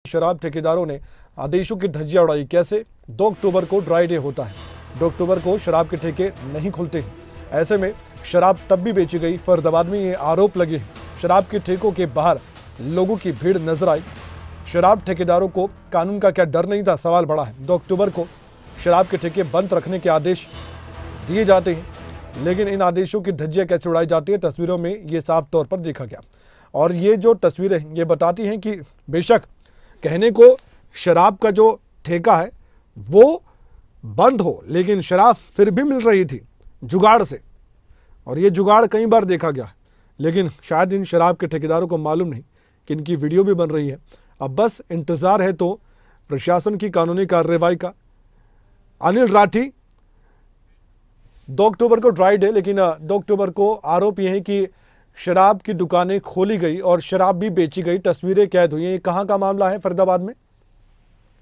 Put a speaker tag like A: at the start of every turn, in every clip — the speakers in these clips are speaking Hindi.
A: शराब ठेकेदारों ने आदेशों की धज्जियां उड़ाई। कैसे? 2 अक्टूबर को ड्राई डे होता है। 2 अक्टूबर को शराब के ठेके नहीं खुलते हैं। ऐसे में शराब तब भी बेची गई। फरीदाबाद में ये आरोप लगे हैं। शराब के ठेकों के बाहर लोगों की भीड़ नजर आई। शराब ठेकेदारों को कानून का क्या डर नहीं था? सवाल बड़ा है। 2 अक्टूबर को शराब के ठेके बंद रखने के आदेश दिए जाते हैं, लेकिन इन आदेशों की धज्जियां कैसे उड़ाई जाती है, तस्वीरों में ये साफ तौर पर देखा गया। और ये जो तस्वीरें ये बताती हैं कि बेशक कहने को शराब का जो ठेका है वो बंद हो, लेकिन शराब फिर भी मिल रही थी जुगाड़ से। और ये जुगाड़ कई बार देखा गया, लेकिन शायद इन शराब के ठेकेदारों को मालूम नहीं कि इनकी वीडियो भी बन रही है। अब बस इंतजार है तो प्रशासन की कानूनी कार्रवाई का। अनिल राठी, 2 अक्टूबर को ड्राई डे, लेकिन 2 अक्टूबर को आरोप यह है कि शराब की दुकानें खोली गई और शराब भी बेची गई, तस्वीरें कैद हुई हैं। ये कहाँ का मामला है? फरीदाबाद में।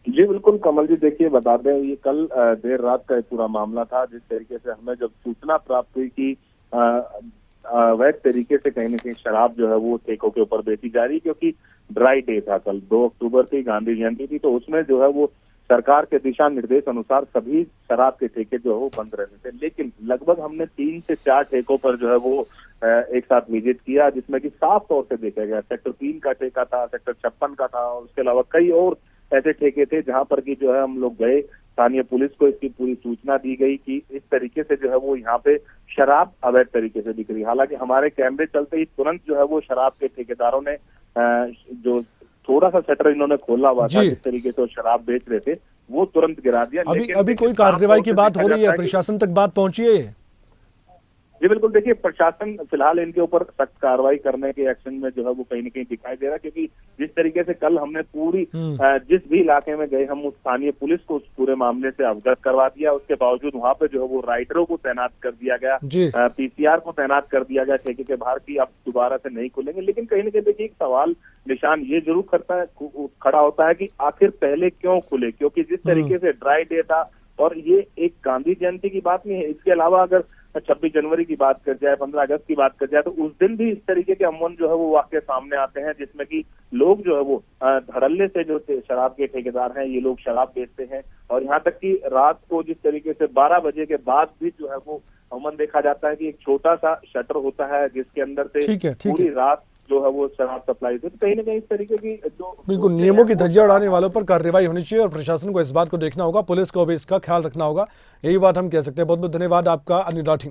B: जी बिल्कुल कमल जी, देखिए बता दें, ये कल देर रात का एक पूरा मामला था। जिस तरीके से हमें जब सूचना प्राप्त हुई कि अवैध तरीके से कहीं न कहीं शराब जो है वो ठेकों के ऊपर बेची जा रही, क्योंकि ड्राई डे था कल, 2 अक्टूबर की गांधी जयंती थी, तो उसमें जो है वो सरकार के दिशा निर्देश अनुसार सभी शराब के ठेके जो है वो बंद रहते थे। लेकिन लगभग हमने 3 से 4 ठेकों पर जो है वो एक साथ विजिट किया, जिसमें कि साफ तौर से देखा गया सेक्टर 3 का ठेका था, सेक्टर 56 का था, और उसके अलावा कई और ऐसे ठेके थे जहां पर कि जो है हम लोग गए। स्थानीय पुलिस को इसकी पूरी सूचना दी गई कि इस तरीके से जो है वो यहाँ पे शराब अवैध तरीके से बिक रही। हालांकि हमारे कैमरे चलते ही तुरंत जो है वो शराब के ठेकेदारों ने जो थोड़ा सा शटर इन्होंने खोला हुआ था, जिस तरीके से शराब बेच रहे थे, वो तुरंत गिरा दिया।
A: अभी कोई कार्रवाई की बात हो रही है? प्रशासन तक बात पहुंची है?
B: जी बिल्कुल, देखिए प्रशासन फिलहाल इनके ऊपर सख्त कार्रवाई करने के एक्शन में जो है वो कहीं न कहीं दिखाई दे रहा है, क्योंकि जिस तरीके से कल हमने पूरी जिस भी इलाके में गए हम उस स्थानीय पुलिस को उस पूरे मामले से अवगत करवा दिया। उसके बावजूद वहां पे जो है वो राइडरों को तैनात कर दिया गया, पीसीआर को तैनात कर दिया गया ठेके के बाहर की अब दोबारा से नहीं खुलेंगे। लेकिन कहीं न कहीं देखिए एक सवाल निशान ये जरूर खड़ा होता है कि आखिर पहले क्यों खुले, क्योंकि जिस तरीके से ड्राई डे था और ये एक गांधी जयंती की बात नहीं है। इसके अलावा अगर 26 जनवरी की बात कर जाए, 15 अगस्त की बात कर जाए, तो उस दिन भी इस तरीके के अमन जो है वो वाकई सामने आते हैं, जिसमें कि लोग जो है वो धड़ल्ले से जो शराब के ठेकेदार हैं ये लोग शराब बेचते हैं। और यहाँ तक कि रात को जिस तरीके से 12 बजे के बाद भी जो है वो अमन देखा जाता है कि एक छोटा सा शटर होता है जिसके अंदर से पूरी रात जो है वो शराब सप्लाई होती है। तो कहीं ना कहीं इस तरीके की जो बिल्कुल
A: नियमों की धज्जियां उड़ाने वालों पर कार्रवाई होनी चाहिए और प्रशासन को इस बात को देखना होगा, पुलिस को भी इसका ख्याल रखना होगा। यही बात हम कह सकते हैं। बहुत बहुत धन्यवाद आपका अनिल राठी।